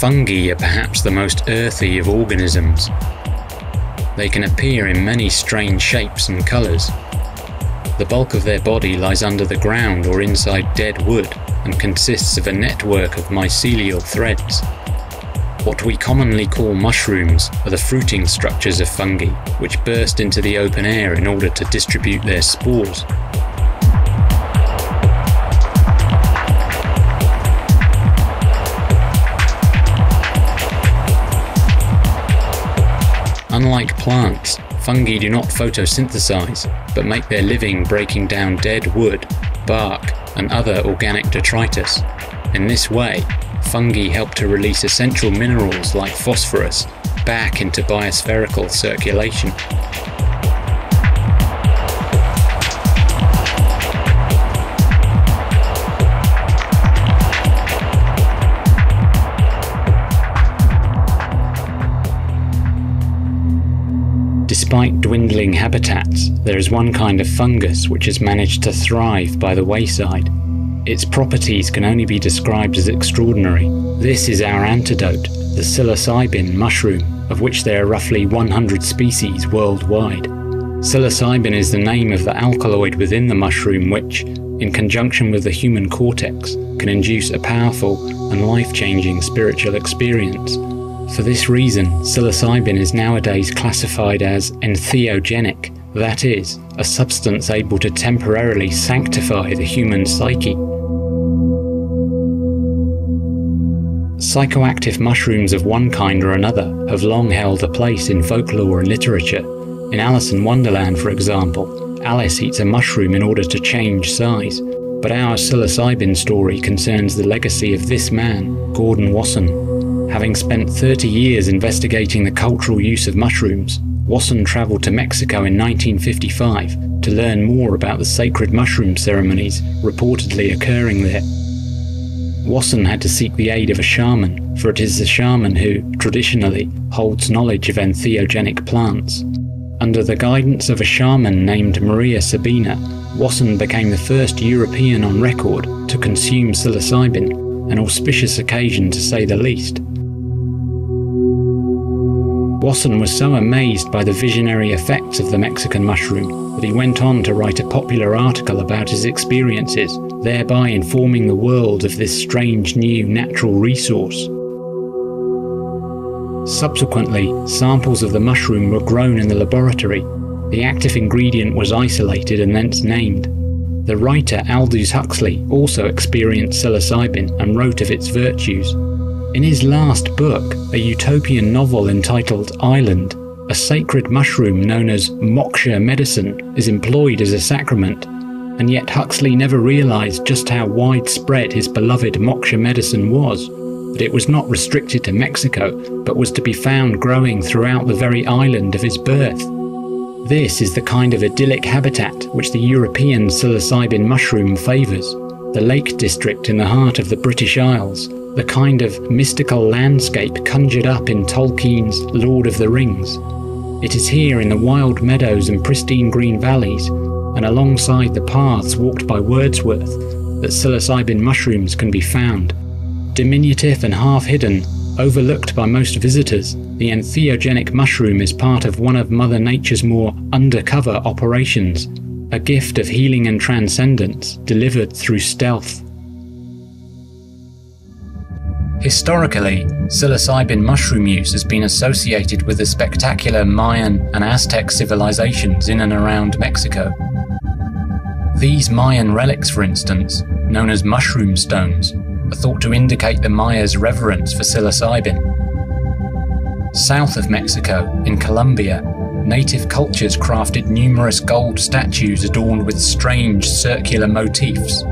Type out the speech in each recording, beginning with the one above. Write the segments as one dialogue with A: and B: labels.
A: Fungi are perhaps the most earthy of organisms. They can appear in many strange shapes and colours. The bulk of their body lies under the ground or inside dead wood and consists of a network of mycelial threads. What we commonly call mushrooms are the fruiting structures of fungi, which burst into the open air in order to distribute their spores. Unlike plants, fungi do not photosynthesize, but make their living breaking down dead wood, bark, and other organic detritus. In this way, fungi help to release essential minerals like phosphorus back into biospherical circulation. Despite dwindling habitats, there is one kind of fungus which has managed to thrive by the wayside. Its properties can only be described as extraordinary. This is our antidote, the psilocybin mushroom, of which there are roughly 100 species worldwide. Psilocybin is the name of the alkaloid within the mushroom which, in conjunction with the human cortex, can induce a powerful and life-changing spiritual experience. For this reason, psilocybin is nowadays classified as entheogenic, that is, a substance able to temporarily sanctify the human psyche. Psychoactive mushrooms of one kind or another have long held a place in folklore and literature. In Alice in Wonderland, for example, Alice eats a mushroom in order to change size, but our psilocybin story concerns the legacy of this man, Gordon Wasson. Having spent 30 years investigating the cultural use of mushrooms, Wasson travelled to Mexico in 1955 to learn more about the sacred mushroom ceremonies reportedly occurring there. Wasson had to seek the aid of a shaman, for it is the shaman who, traditionally, holds knowledge of entheogenic plants. Under the guidance of a shaman named Maria Sabina, Wasson became the first European on record to consume psilocybin, an auspicious occasion to say the least. Wasson was so amazed by the visionary effects of the Mexican mushroom that he went on to write a popular article about his experiences, thereby informing the world of this strange new natural resource. Subsequently, samples of the mushroom were grown in the laboratory. The active ingredient was isolated and thence named. The writer Aldous Huxley also experienced psilocybin and wrote of its virtues. In his last book, a utopian novel entitled Island, a sacred mushroom known as moksha medicine is employed as a sacrament, and yet Huxley never realised just how widespread his beloved moksha medicine was, that it was not restricted to Mexico, but was to be found growing throughout the very island of his birth. This is the kind of idyllic habitat which the European psilocybin mushroom favours, the Lake District in the heart of the British Isles, the kind of mystical landscape conjured up in Tolkien's Lord of the Rings. It is here in the wild meadows and pristine green valleys, and alongside the paths walked by Wordsworth, that psilocybin mushrooms can be found. Diminutive and half-hidden, overlooked by most visitors, the entheogenic mushroom is part of one of Mother Nature's more undercover operations, a gift of healing and transcendence delivered through stealth. Historically, psilocybin mushroom use has been associated with the spectacular Mayan and Aztec civilizations in and around Mexico. These Mayan relics, for instance, known as mushroom stones, are thought to indicate the Mayas' reverence for psilocybin. South of Mexico, in Colombia, native cultures crafted numerous gold statues adorned with strange circular motifs.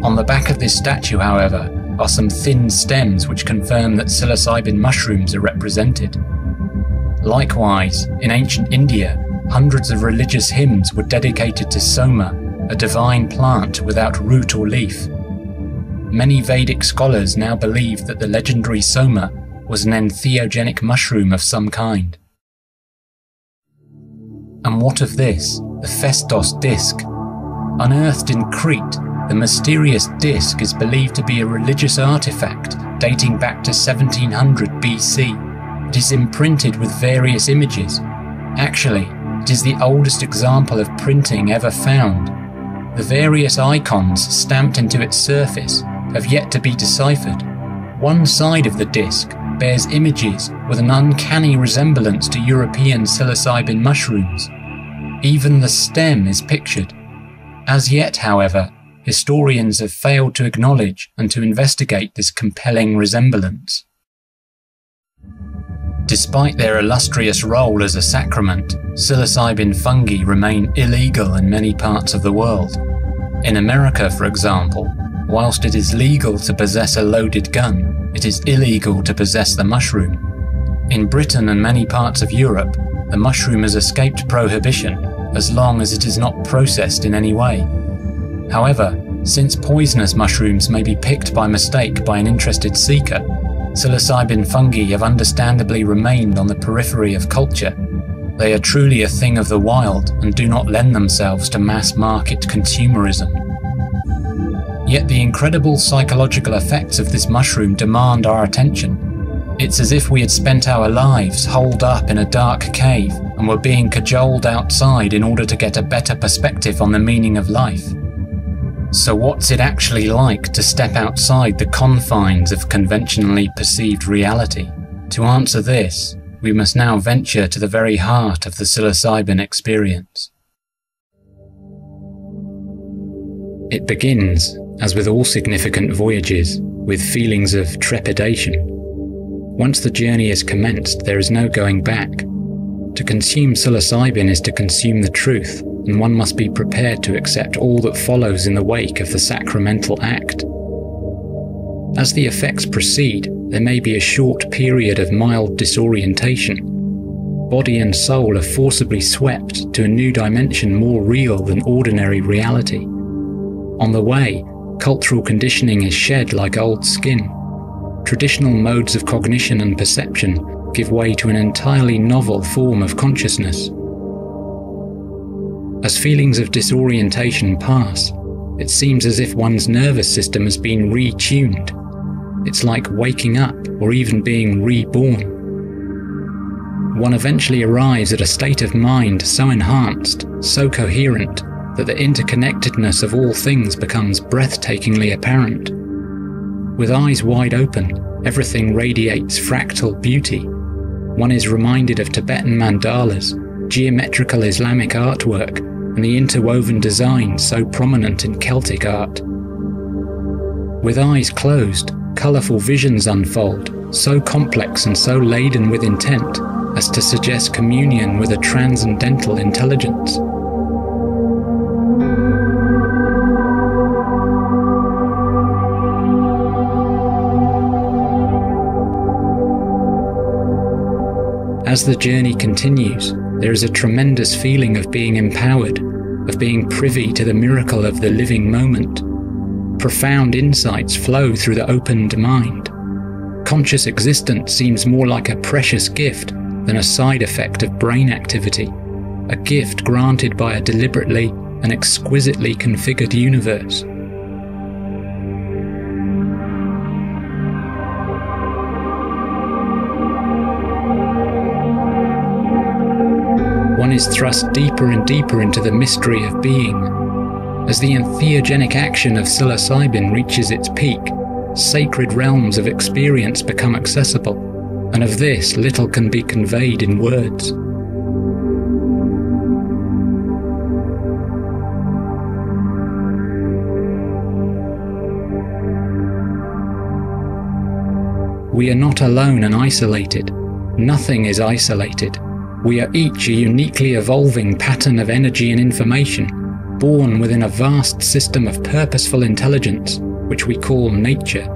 A: On the back of this statue, however, are some thin stems which confirm that psilocybin mushrooms are represented. Likewise, in ancient India, hundreds of religious hymns were dedicated to soma, a divine plant without root or leaf. Many Vedic scholars now believe that the legendary soma was an entheogenic mushroom of some kind. And what of this, the Festos disc? Unearthed in Crete, the mysterious disc is believed to be a religious artifact dating back to 1700 BC. It is imprinted with various images. Actually, it is the oldest example of printing ever found. The various icons stamped into its surface have yet to be deciphered. One side of the disc bears images with an uncanny resemblance to European psilocybin mushrooms. Even the stem is pictured. As yet, however, historians have failed to acknowledge and to investigate this compelling resemblance. Despite their illustrious role as a sacrament, psilocybin fungi remain illegal in many parts of the world. In America, for example, whilst it is legal to possess a loaded gun, it is illegal to possess the mushroom. In Britain and many parts of Europe, the mushroom has escaped prohibition as long as it is not processed in any way. However, since poisonous mushrooms may be picked by mistake by an interested seeker, psilocybin fungi have understandably remained on the periphery of culture. They are truly a thing of the wild and do not lend themselves to mass-market consumerism. Yet the incredible psychological effects of this mushroom demand our attention. It's as if we had spent our lives holed up in a dark cave and were being cajoled outside in order to get a better perspective on the meaning of life. So what's it actually like to step outside the confines of conventionally perceived reality? To answer this, we must now venture to the very heart of the psilocybin experience. It begins, as with all significant voyages, with feelings of trepidation. Once the journey is commenced, there is no going back. To consume psilocybin is to consume the truth, and one must be prepared to accept all that follows in the wake of the sacramental act. As the effects proceed, there may be a short period of mild disorientation. Body and soul are forcibly swept to a new dimension more real than ordinary reality. On the way, cultural conditioning is shed like old skin. Traditional modes of cognition and perception give way to an entirely novel form of consciousness. As feelings of disorientation pass, it seems as if one's nervous system has been retuned. It's like waking up or even being reborn. One eventually arrives at a state of mind so enhanced, so coherent, that the interconnectedness of all things becomes breathtakingly apparent. With eyes wide open, everything radiates fractal beauty. One is reminded of Tibetan mandalas, geometrical Islamic artwork, and the interwoven designs so prominent in Celtic art. With eyes closed, colourful visions unfold, so complex and so laden with intent as to suggest communion with a transcendental intelligence. As the journey continues, there is a tremendous feeling of being empowered, of being privy to the miracle of the living moment. Profound insights flow through the opened mind. Conscious existence seems more like a precious gift than a side effect of brain activity, a gift granted by a deliberately and exquisitely configured universe. One is thrust deeper and deeper into the mystery of being. As the entheogenic action of psilocybin reaches its peak, sacred realms of experience become accessible, and of this little can be conveyed in words. We are not alone and isolated. Nothing is isolated. We are each a uniquely evolving pattern of energy and information, born within a vast system of purposeful intelligence, which we call nature.